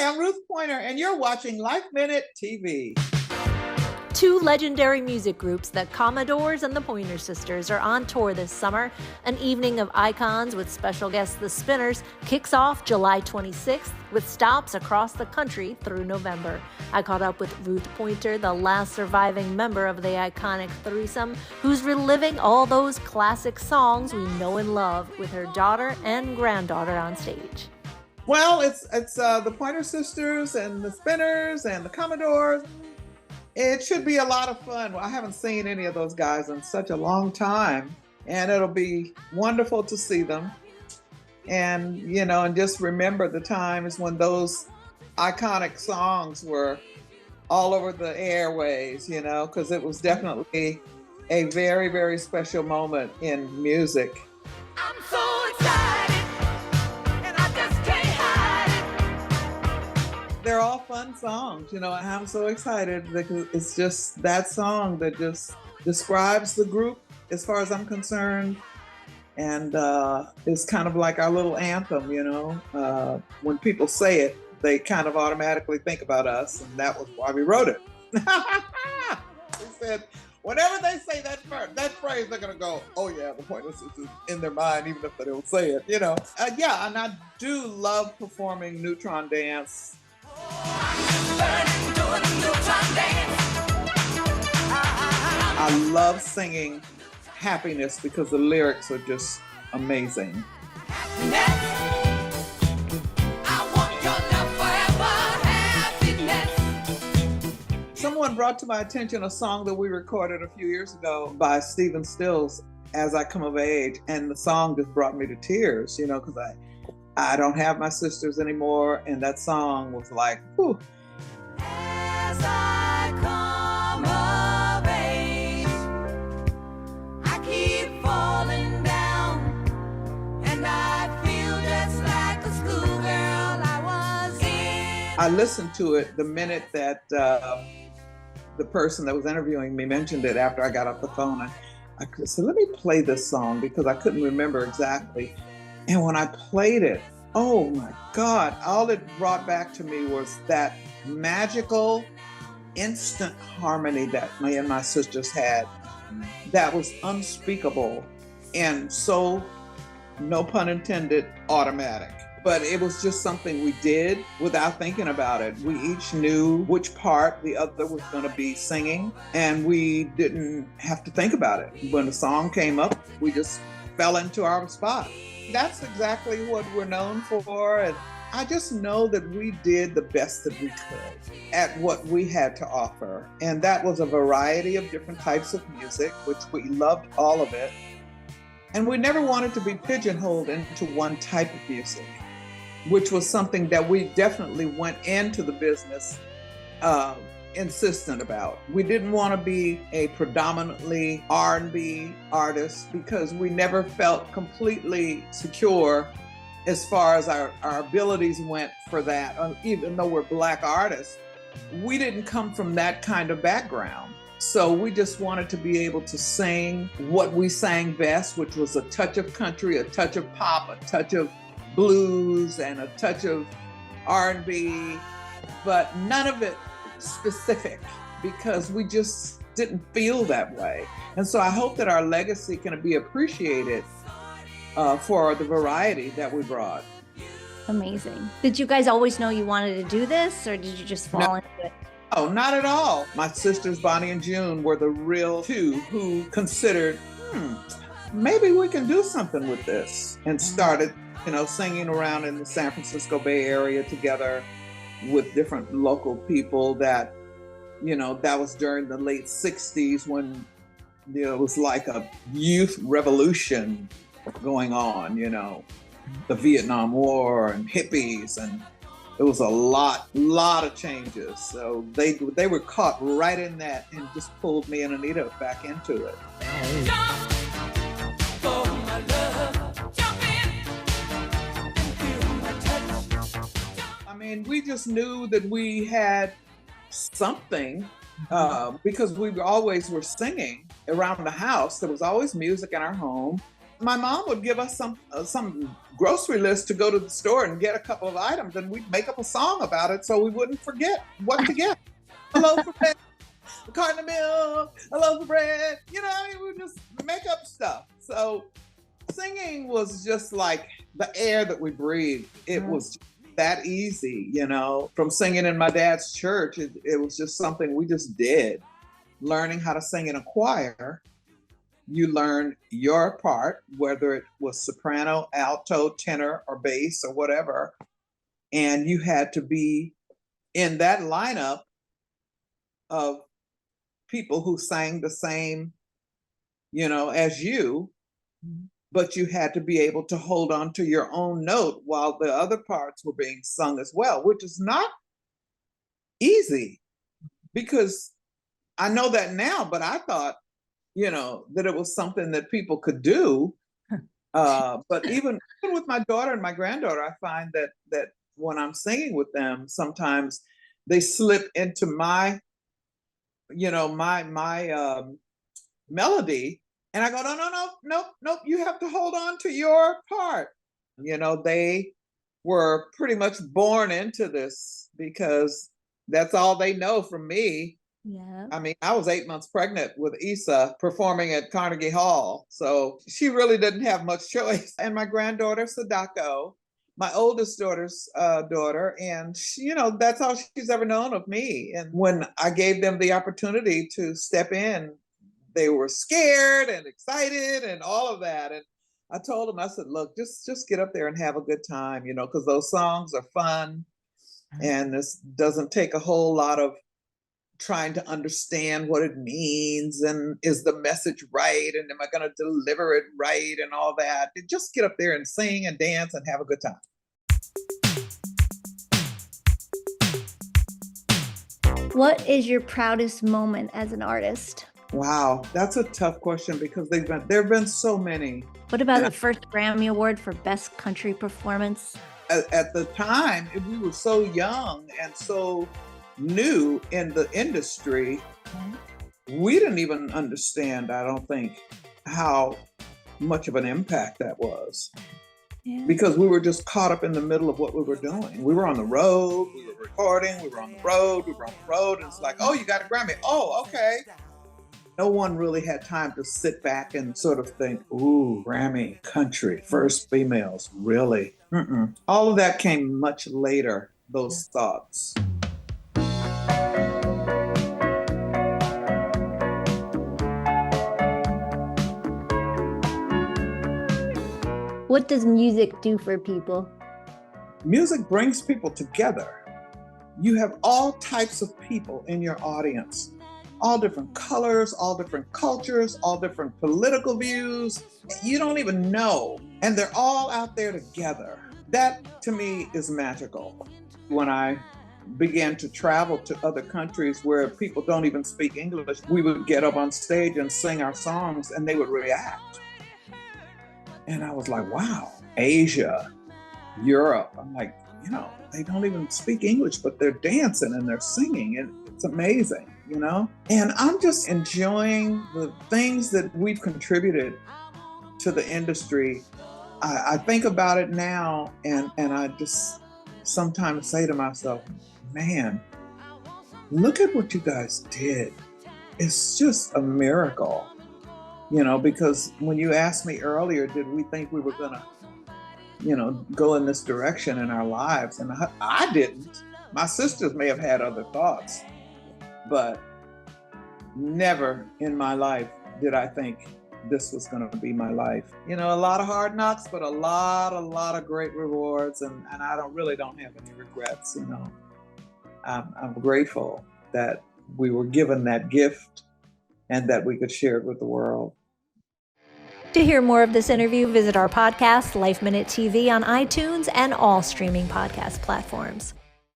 I'm Ruth Pointer, and you're watching LifeMinute TV. Two legendary music groups, the Commodores and the Pointer Sisters, are on tour this summer. An evening of icons with special guests the Spinners kicks off July 26th with stops across the country through November. I caught up with Ruth Pointer, the last surviving member of the iconic threesome, who's reliving all those classic songs we know and love with her daughter and granddaughter on stage. Well, it's the Pointer Sisters and the Spinners and the Commodores. It should be a lot of fun. Well, I haven't seen any of those guys in such a long time, and it'll be wonderful to see them. And, and just remember the times when those iconic songs were all over the airways, because it was definitely a very, very special moment in music. I'm so excited, and I just can't hide it. They're all fun songs, I'm so excited because it's just that song that just describes the group as far as I'm concerned. And it's kind of like our little anthem, when people say it, they kind of automatically think about us, and that was why we wrote it. We said, whenever they say that phrase, they're going to go, oh yeah, the Pointer Sisters in their mind, even if they don't say it, Yeah, and I do love performing Neutron Dance. I love singing Happiness because the lyrics are just amazing. Someone brought to my attention a song that we recorded a few years ago by Stephen Stills, As I Come of Age, and the song just brought me to tears, because I don't have my sisters anymore, and that song was like, whew. As I come of age, I keep falling down, and I feel just like the schoolgirl I was in. I listened to it the minute that the person that was interviewing me mentioned it after I got off the phone. I said, let me play this song because I couldn't remember exactly. And when I played it, oh my God, all it brought back to me was that magical, instant harmony that me and my sisters had that was unspeakable and so, no pun intended, automatic. But it was just something we did without thinking about it. We each knew which part the other was going to be singing, and we didn't have to think about it. When the song came up, we just fell into our spot. That's exactly what we're known for. And I just know that we did the best that we could at what we had to offer. And that was a variety of different types of music, which we loved all of it. And we never wanted to be pigeonholed into one type of music, which was something that we definitely went into the business insistent about. We didn't want to be a predominantly R&B artist because we never felt completely secure as far as our abilities went for that. Even though we're Black artists, we didn't come from that kind of background. So we just wanted to be able to sing what we sang best, which was a touch of country, a touch of pop, a touch of blues, and a touch of R&B, but none of it specific because we just didn't feel that way. And so I hope that our legacy can be appreciated for the variety that we brought. Amazing. Did you guys always know you wanted to do this, or did you just fall into it? Oh, not at all. My sisters, Bonnie and June, were the real two who considered, maybe we can do something with this, and started, singing around in the San Francisco Bay Area together with different local people that, that was during the late 60s when, it was like a youth revolution going on, the Vietnam War and hippies, and it was a lot of changes. So they were caught right in that and just pulled me and Anita back into it. Jump for my love. Jump in and feel my touch. I mean, we just knew that we had something because we always were singing around the house. There was always music in our home. my mom would give us some grocery list to go to the store and get a couple of items, and we'd make up a song about it so we wouldn't forget what to get. A loaf of bread, a carton of milk, a loaf of bread. You know, we would just make up stuff. So singing was just like the air that we breathed. It was that easy, you know. From singing in my dad's church, it was just something we just did. Learning how to sing in a choir, you learned your part, whether it was soprano, alto, tenor, or bass, or whatever. And you had to be in that lineup of people who sang the same, you know, as you, but you had to be able to hold on to your own note while the other parts were being sung as well, which is not easy, because I know that now, but I thought, you know, that it was something that people could do. But even with my daughter and my granddaughter, I find that when I'm singing with them, sometimes they slip into my, you know, my melody, and I go, no, you have to hold on to your part. You know, they were pretty much born into this because that's all they know from me. Yeah. I mean, I was 8 months pregnant with Issa performing at Carnegie Hall. So she really didn't have much choice. And my granddaughter, Sadako, my oldest daughter's daughter, and she, you know, that's all she's ever known of me. And when I gave them the opportunity to step in, they were scared and excited and all of that. And I told them, I said, look, just get up there and have a good time, you know, because those songs are fun. And this doesn't take a whole lot of trying to understand what it means, and is the message right, and am I going to deliver it right, and all that. Just get up there and sing and dance and have a good time. What is your proudest moment as an artist? Wow, that's a tough question because there have been so many. What about the first Grammy Award for Best Country Performance? At the time, we were so young and so new in the industry, we didn't even understand, I don't think, how much of an impact that was. Yeah. Because we were just caught up in the middle of what we were doing. We were on the road, we were recording, we were on the road, and it's like, oh, you got a Grammy. Oh, okay. No one really had time to sit back and sort of think, ooh, Grammy, country, first females, really? All of that came much later, those thoughts. What does music do for people? Music brings people together. You have all types of people in your audience, all different colors, all different cultures, all different political views. You don't even know. And they're all out there together. That, to me, is magical. When I began to travel to other countries where people don't even speak English, we would get up on stage and sing our songs, and they would react. And I was like, wow, Asia, Europe. I'm like, you know, they don't even speak English, but they're dancing and they're singing. And it's amazing, you know? And I'm just enjoying the things that we've contributed to the industry. I think about it now, and I just sometimes say to myself, man, look at what you guys did. It's just a miracle. You know, because when you asked me earlier, did we think we were going to, you know, go in this direction in our lives? And I didn't. My sisters may have had other thoughts, but never in my life did I think this was going to be my life. You know, a lot of hard knocks, but a lot of great rewards. And I don't have any regrets, you know. I'm grateful that we were given that gift and that we could share it with the world. To hear more of this interview, visit our podcast, LifeMinute TV, on iTunes and all streaming podcast platforms.